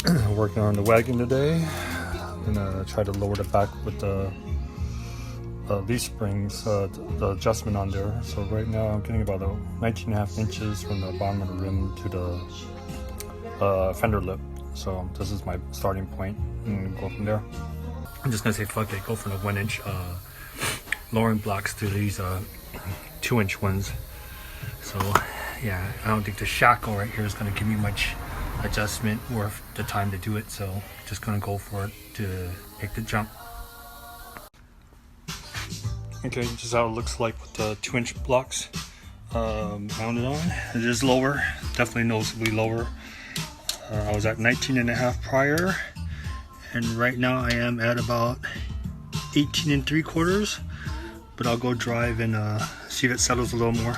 Working on the wagon today. I'm gonna try to lower the back with the leaf springs, the adjustment on there. So right now I'm getting about 19.5 inches from the bottom of the rim to the fender lip. So this is my starting point and go from there. I'm just gonna say fuck it, go from the 1 inch lowering blocks to these 2 inch ones. So yeah, I don't think the shackle right here is gonna give me much adjustment worth the time to do it. So just gonna go for it to make the jump. Okay, this is how it looks like with the 2 inch blocks mounted on. It is lower, definitely noticeably lower. I was at 19.5 prior, and right now I am at about 18 3/4. But I'll go drive and see if it settles a little more.